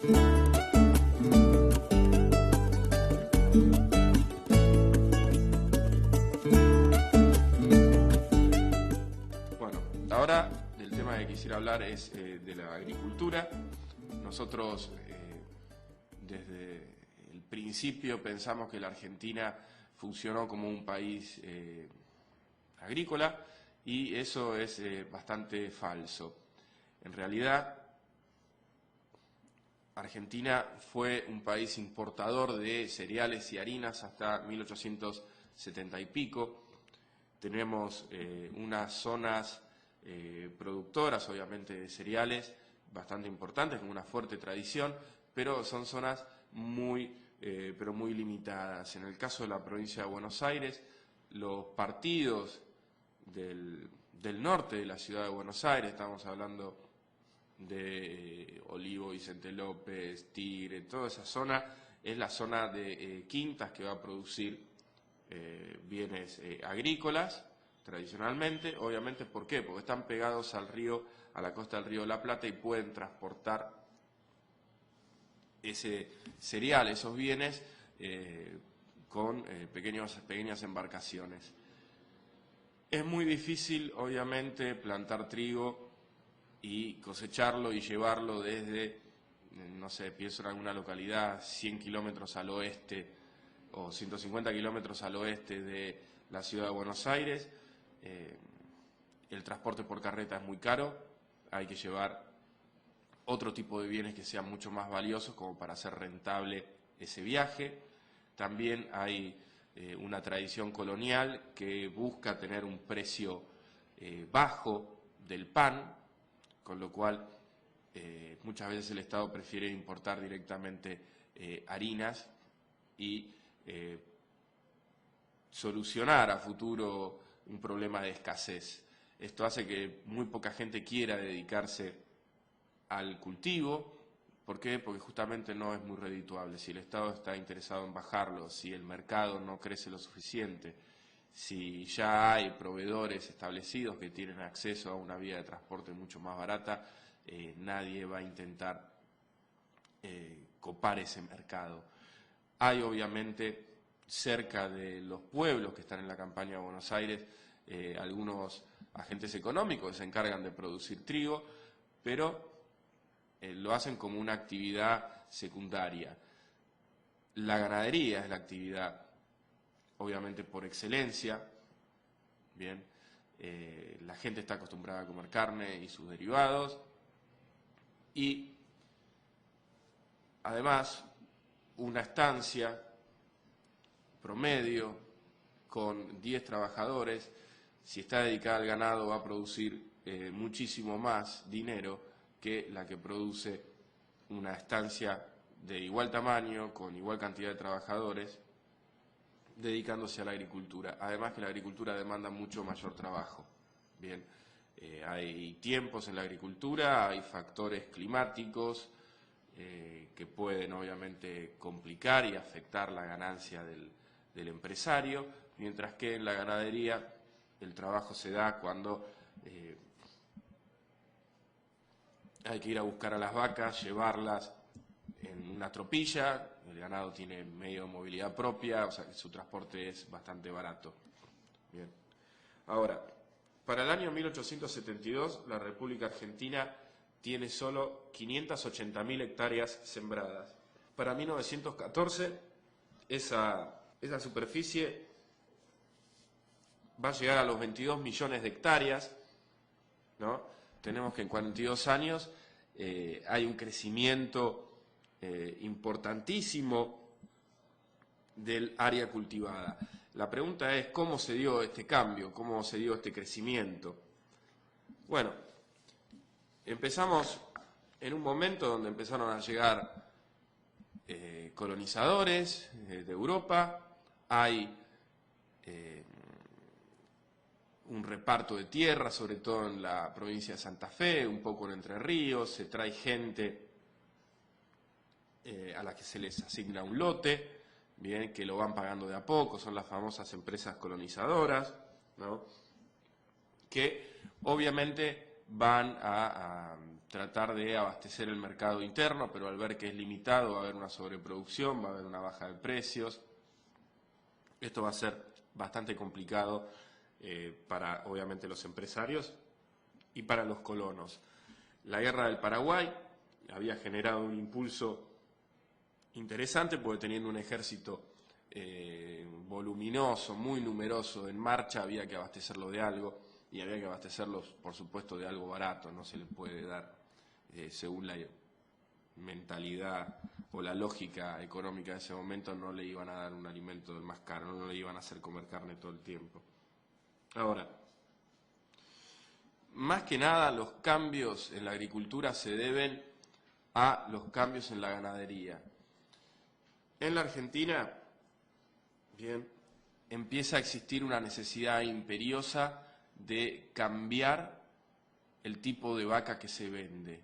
Bueno, ahora del tema que quisiera hablar es de la agricultura. Nosotros desde el principio pensamos que la Argentina funcionó como un país agrícola y eso es bastante falso. En realidad, Argentina fue un país importador de cereales y harinas hasta 1870 y pico. Tenemos unas zonas productoras, obviamente, de cereales bastante importantes, con una fuerte tradición, pero son zonas muy limitadas. En el caso de la provincia de Buenos Aires, los partidos del norte de la ciudad de Buenos Aires, estamos hablando de Olivo, Vicente López, Tigre, toda esa zona, es la zona de quintas que va a producir bienes agrícolas, tradicionalmente, obviamente. ¿Por qué? Porque están pegados al río, a la costa del río de la Plata, y pueden transportar ese cereal, esos bienes, con pequeñas embarcaciones. Es muy difícil, obviamente, plantar trigo y cosecharlo y llevarlo desde, no sé, pienso en alguna localidad, 100 kilómetros al oeste o 150 kilómetros al oeste de la ciudad de Buenos Aires. El transporte por carreta es muy caro, hay que llevar otro tipo de bienes que sean mucho más valiosos como para hacer rentable ese viaje. También hay una tradición colonial que busca tener un precio bajo del pan, con lo cual muchas veces el Estado prefiere importar directamente harinas y solucionar a futuro un problema de escasez. Esto hace que muy poca gente quiera dedicarse al cultivo. ¿Por qué? Porque justamente no es muy redituable. Si el Estado está interesado en bajarlo, si el mercado no crece lo suficiente, si ya hay proveedores establecidos que tienen acceso a una vía de transporte mucho más barata, nadie va a intentar copar ese mercado. Hay obviamente cerca de los pueblos que están en la campaña de Buenos Aires algunos agentes económicos que se encargan de producir trigo, pero lo hacen como una actividad secundaria. La ganadería es la actividad, obviamente, por excelencia. Bien, la gente está acostumbrada a comer carne y sus derivados, y además una estancia promedio con 10 trabajadores, si está dedicada al ganado, va a producir muchísimo más dinero que la que produce una estancia de igual tamaño, con igual cantidad de trabajadores, dedicándose a la agricultura. Además que la agricultura demanda mucho mayor trabajo. Bien, hay tiempos en la agricultura, hay factores climáticos que pueden obviamente complicar y afectar la ganancia del empresario, mientras que en la ganadería el trabajo se da cuando hay que ir a buscar a las vacas, llevarlas en una tropilla. El ganado tiene medio de movilidad propia, o sea que su transporte es bastante barato. Bien. Ahora, para el año 1872, la República Argentina tiene solo 580.000 hectáreas sembradas. Para 1914, esa superficie va a llegar a los 22 millones de hectáreas, ¿no? Tenemos que en 42 años hay un crecimiento importantísimo del área cultivada. La pregunta es, ¿cómo se dio este cambio? ¿Cómo se dio este crecimiento? Bueno, empezamos en un momento donde empezaron a llegar colonizadores de Europa, hay un reparto de tierra, sobre todo en la provincia de Santa Fe, un poco en Entre Ríos, se trae gente a la que se les asigna un lote, bien, que lo van pagando de a poco, son las famosas empresas colonizadoras, ¿no? Que obviamente van a tratar de abastecer el mercado interno, pero al ver que es limitado va a haber una sobreproducción, va a haber una baja de precios. Esto va a ser bastante complicado para, obviamente, los empresarios y para los colonos. La guerra del Paraguay había generado un impulso interesante, porque teniendo un ejército voluminoso, muy numeroso en marcha, había que abastecerlo de algo, y había que abastecerlos, por supuesto, de algo barato. No se le puede dar, según la mentalidad o la lógica económica de ese momento, no le iban a dar un alimento del más caro, no le iban a hacer comer carne todo el tiempo. Ahora, más que nada los cambios en la agricultura se deben a los cambios en la ganadería. En la Argentina, bien, empieza a existir una necesidad imperiosa de cambiar el tipo de vaca que se vende.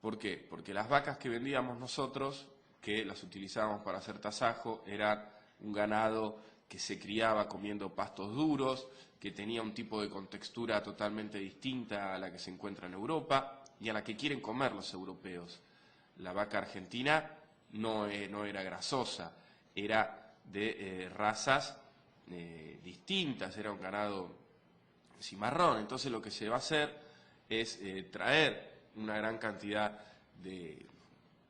¿Por qué? Porque las vacas que vendíamos nosotros, que las utilizábamos para hacer tasajo, eran un ganado que se criaba comiendo pastos duros, que tenía un tipo de contextura totalmente distinta a la que se encuentra en Europa y a la que quieren comer los europeos. La vaca argentina no era grasosa, era de razas distintas, era un ganado cimarrón. Entonces lo que se va a hacer es traer una gran cantidad de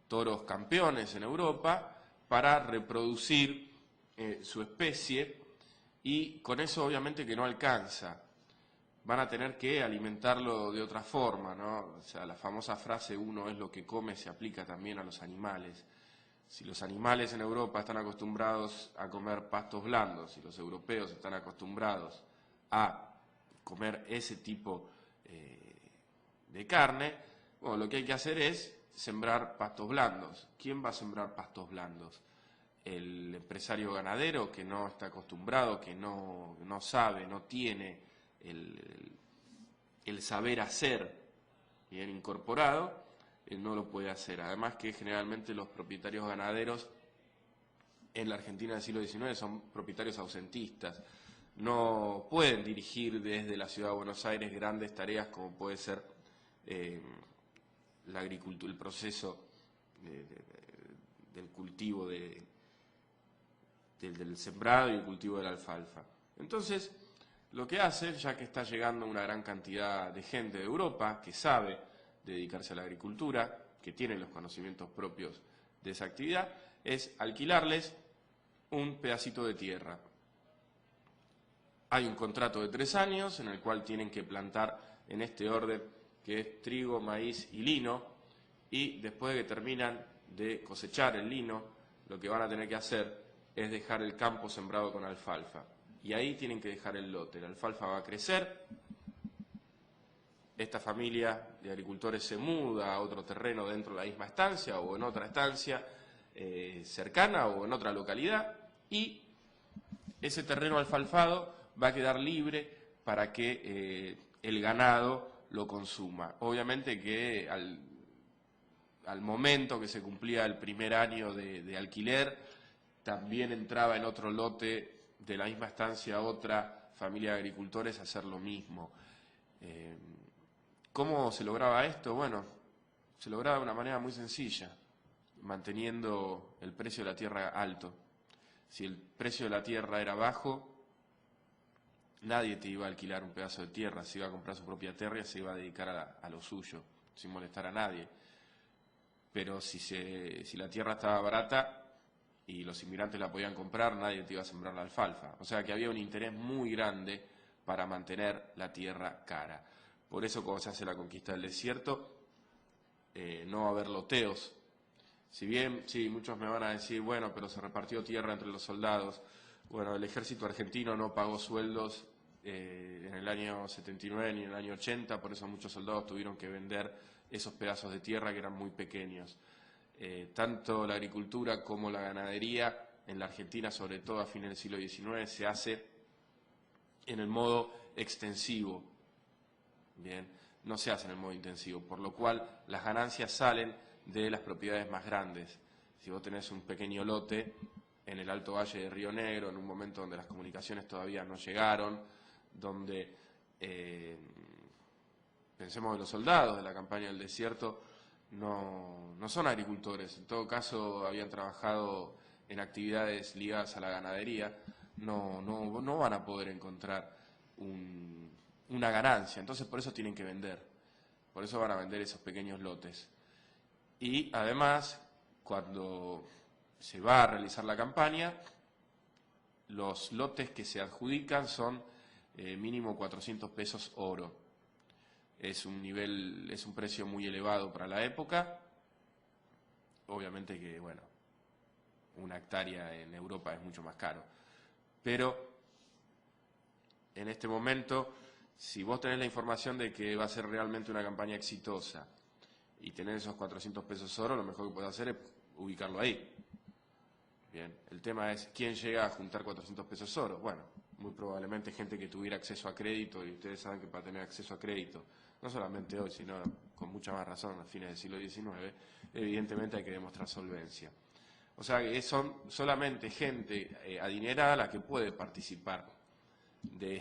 toros campeones en Europa para reproducir su especie, y con eso obviamente que no alcanza. Van a tener que alimentarlo de otra forma, ¿no? O sea, la famosa frase "uno es lo que come" se aplica también a los animales. Si los animales en Europa están acostumbrados a comer pastos blandos y los europeos están acostumbrados a comer ese tipo de carne, bueno, lo que hay que hacer es sembrar pastos blandos. ¿Quién va a sembrar pastos blandos? El empresario ganadero, que no está acostumbrado, que no sabe, no tiene el saber hacer bien incorporado, él no lo puede hacer. Además que generalmente los propietarios ganaderos en la Argentina del siglo XIX son propietarios ausentistas. No pueden dirigir desde la ciudad de Buenos Aires grandes tareas como puede ser la agricultura, el proceso del cultivo del sembrado y el cultivo de la alfalfa. Entonces, lo que hace, ya que está llegando una gran cantidad de gente de Europa que sabe dedicarse a la agricultura, que tiene los conocimientos propios de esa actividad, es alquilarles un pedacito de tierra. Hay un contrato de 3 años en el cual tienen que plantar en este orden, que es trigo, maíz y lino, y después de que terminan de cosechar el lino, lo que van a tener que hacer es dejar el campo sembrado con alfalfa. Y ahí tienen que dejar el lote. La alfalfa va a crecer, esta familia de agricultores se muda a otro terreno dentro de la misma estancia o en otra estancia cercana o en otra localidad, y ese terreno alfalfado va a quedar libre para que el ganado lo consuma. Obviamente que al momento que se cumplía el primer año de alquiler, también entraba en otro lote de la misma estancia otra familia de agricultores a hacer lo mismo. ¿Cómo se lograba esto? Bueno, se lograba de una manera muy sencilla, manteniendo el precio de la tierra alto. Si el precio de la tierra era bajo, nadie te iba a alquilar un pedazo de tierra, se iba a comprar su propia tierra y se iba a dedicar a lo suyo, sin molestar a nadie. Pero si la tierra estaba barata y los inmigrantes la podían comprar, nadie te iba a sembrar la alfalfa. O sea que había un interés muy grande para mantener la tierra cara. Por eso, cuando se hace la conquista del desierto, no va a haber loteos. Si bien, sí, muchos me van a decir, bueno, pero se repartió tierra entre los soldados. Bueno, el ejército argentino no pagó sueldos en el año 79 ni en el año 80, por eso muchos soldados tuvieron que vender esos pedazos de tierra que eran muy pequeños. Tanto la agricultura como la ganadería en la Argentina, sobre todo a fines del siglo XIX, se hace en el modo extensivo, bien, no se hace en el modo intensivo, por lo cual las ganancias salen de las propiedades más grandes. Si vos tenés un pequeño lote en el Alto Valle de Río Negro, en un momento donde las comunicaciones todavía no llegaron, donde Pensemos que los soldados de la campaña del desierto no son agricultores, en todo caso habían trabajado en actividades ligadas a la ganadería, no van a poder encontrar una ganancia, entonces por eso tienen que vender, por eso van a vender esos pequeños lotes. Y además, cuando se va a realizar la campaña, los lotes que se adjudican son mínimo 400 pesos oro. Es un precio muy elevado para la época. Obviamente que, bueno, una hectárea en Europa es mucho más caro. Pero en este momento, si vos tenés la información de que va a ser realmente una campaña exitosa y tenés esos 400 pesos oro, lo mejor que podés hacer es ubicarlo ahí. Bien, el tema es, ¿quién llega a juntar 400 pesos oro? Bueno, muy probablemente gente que tuviera acceso a crédito, y ustedes saben que para tener acceso a crédito, no solamente hoy, sino con mucha más razón a fines del siglo XIX, evidentemente hay que demostrar solvencia. O sea, que son solamente gente adinerada la que puede participar de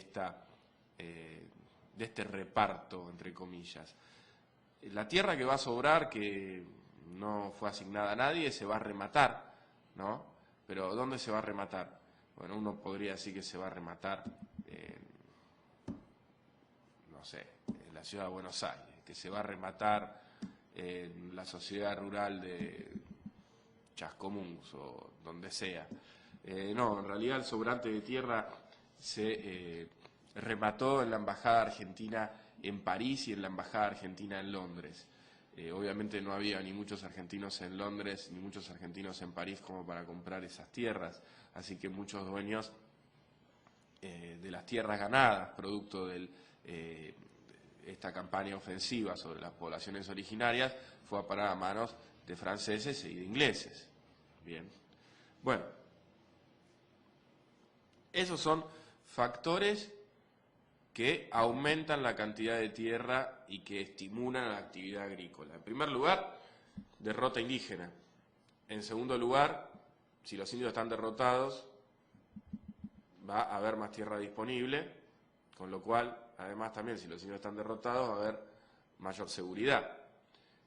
este reparto, entre comillas. La tierra que va a sobrar, que no fue asignada a nadie, se va a rematar, ¿no? Pero ¿dónde se va a rematar? Bueno, uno podría decir que se va a rematar no sé, en la ciudad de Buenos Aires, que se va a rematar en la sociedad rural de Chascomús o donde sea. No, en realidad el sobrante de tierra se remató en la Embajada Argentina en París y en la Embajada Argentina en Londres. Obviamente no había ni muchos argentinos en Londres ni muchos argentinos en París como para comprar esas tierras, así que muchos dueños de las tierras ganadas, producto de esta campaña ofensiva sobre las poblaciones originarias, fue a parar a manos de franceses y de ingleses. Bien. Bueno, esos son factores que aumentan la cantidad de tierra y que estimulan la actividad agrícola. En primer lugar, derrota indígena. En segundo lugar, si los indios están derrotados, va a haber más tierra disponible, con lo cual, además también, si los indios están derrotados, va a haber mayor seguridad.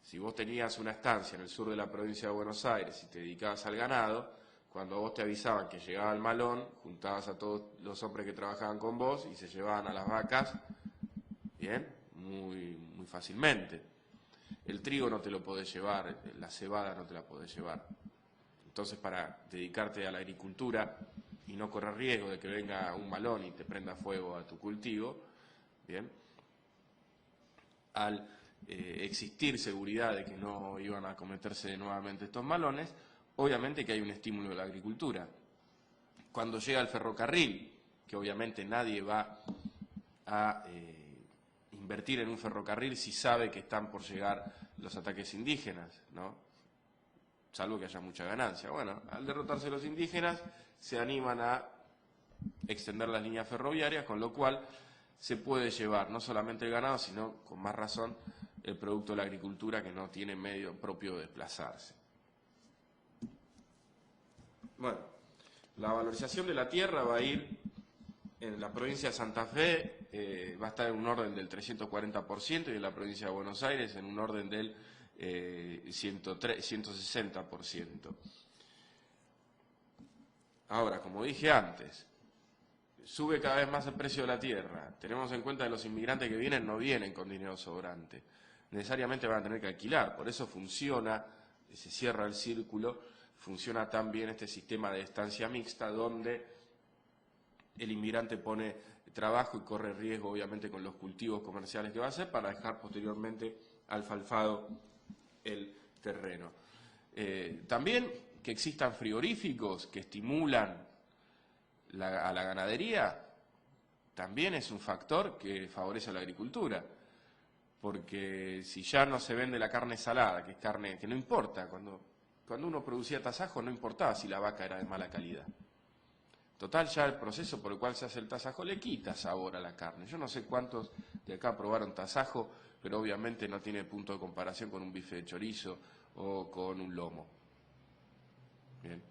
Si vos tenías una estancia en el sur de la provincia de Buenos Aires y te dedicabas al ganado, cuando vos te avisaban que llegaba el malón, juntabas a todos los hombres que trabajaban con vos y se llevaban a las vacas, bien, muy fácilmente. El trigo no te lo podés llevar, la cebada no te la podés llevar. Entonces, para dedicarte a la agricultura y no correr riesgo de que venga un malón y te prenda fuego a tu cultivo, bien, al existir seguridad de que no iban a cometerse nuevamente estos malones, obviamente que hay un estímulo de la agricultura. Cuando llega el ferrocarril, que obviamente nadie va a invertir en un ferrocarril si sabe que están por llegar los ataques indígenas, ¿no? Salvo que haya mucha ganancia. Bueno, al derrotarse los indígenas, se animan a extender las líneas ferroviarias, con lo cual se puede llevar no solamente el ganado, sino, con más razón, el producto de la agricultura que no tiene medio propio de desplazarse. Bueno, la valorización de la tierra va a ir, en la provincia de Santa Fe, va a estar en un orden del 340% y en la provincia de Buenos Aires en un orden del 160%. Ahora, como dije antes, sube cada vez más el precio de la tierra. Tenemos en cuenta que los inmigrantes que vienen no vienen con dinero sobrante. Necesariamente van a tener que alquilar. Por eso funciona, se cierra el círculo, funciona también este sistema de estancia mixta donde el inmigrante pone trabajo y corre riesgo, obviamente, con los cultivos comerciales que va a hacer para dejar posteriormente alfalfado el terreno. También que existan frigoríficos que estimulan a la ganadería también es un factor que favorece a la agricultura, porque si ya no se vende la carne salada, que es carne que no importa, cuando uno producía tasajo no importaba si la vaca era de mala calidad. Total, ya el proceso por el cual se hace el tasajo le quita sabor a la carne. Yo no sé cuántos de acá probaron tasajo, pero obviamente no tiene punto de comparación con un bife de chorizo o con un lomo. Bien.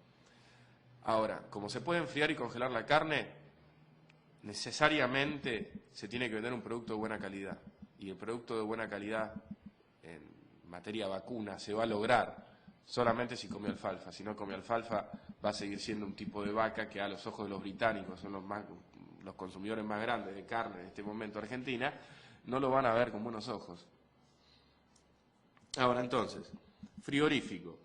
Ahora, como se puede enfriar y congelar la carne, necesariamente se tiene que vender un producto de buena calidad. y el producto de buena calidad en materia vacuna se va a lograr solamente si come alfalfa. Si no come alfalfa, va a seguir siendo un tipo de vaca que a los ojos de los británicos, son los consumidores más grandes de carne en este momento Argentina, no lo van a ver con buenos ojos. Ahora entonces, frigorífico.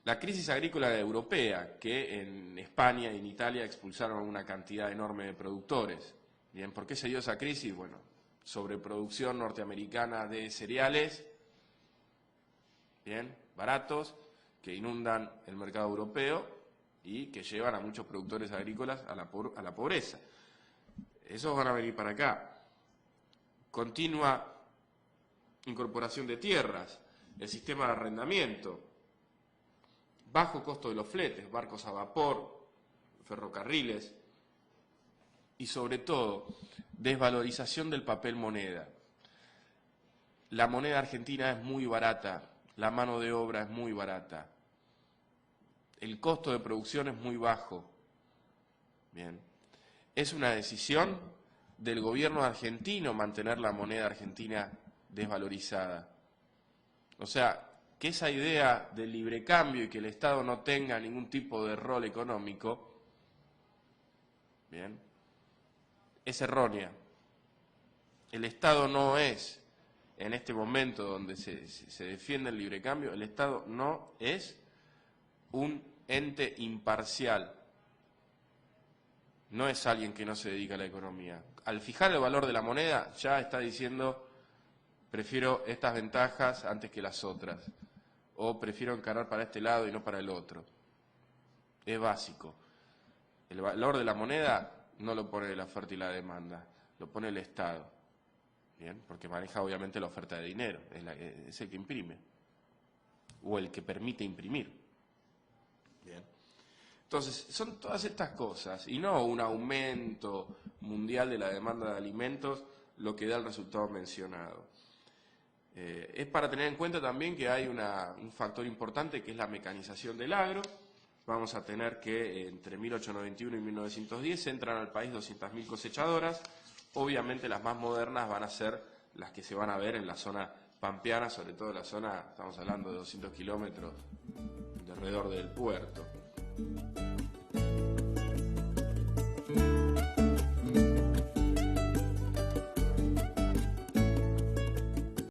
La crisis agrícola europea, que en España y en Italia expulsaron una cantidad enorme de productores. Bien, ¿por qué se dio esa crisis? Bueno, sobreproducción norteamericana de cereales, bien, baratos, que inundan el mercado europeo y que llevan a muchos productores agrícolas a la pobreza. Esos van a venir para acá. Continua incorporación de tierras, el sistema de arrendamiento, bajo costo de los fletes, barcos a vapor, ferrocarriles y sobre todo desvalorización del papel moneda. La moneda argentina es muy barata, la mano de obra es muy barata, el costo de producción es muy bajo. Bien, es una decisión del gobierno argentino mantener la moneda argentina desvalorizada. O sea, que esa idea del libre cambio y que el Estado no tenga ningún tipo de rol económico, bien, es errónea. El Estado no es, en este momento donde se defiende el libre cambio, el Estado no es un ente imparcial. No es alguien que no se dedica a la economía. Al fijar el valor de la moneda ya está diciendo, prefiero estas ventajas antes que las otras, o prefiero encarar para este lado y no para el otro. Es básico. El valor de la moneda no lo pone la oferta y la demanda, lo pone el Estado, ¿bien? Porque maneja obviamente la oferta de dinero, es el que imprime, o el que permite imprimir. Bien. Entonces, son todas estas cosas, y no un aumento mundial de la demanda de alimentos lo que da el resultado mencionado. Es para tener en cuenta también que hay un factor importante que es la mecanización del agro. Vamos a tener que entre 1891 y 1910 entran al país 200.000 cosechadoras. Obviamente las más modernas van a ser las que se van a ver en la zona pampeana, sobre todo en la zona, estamos hablando de 200 kilómetros de alrededor del puerto.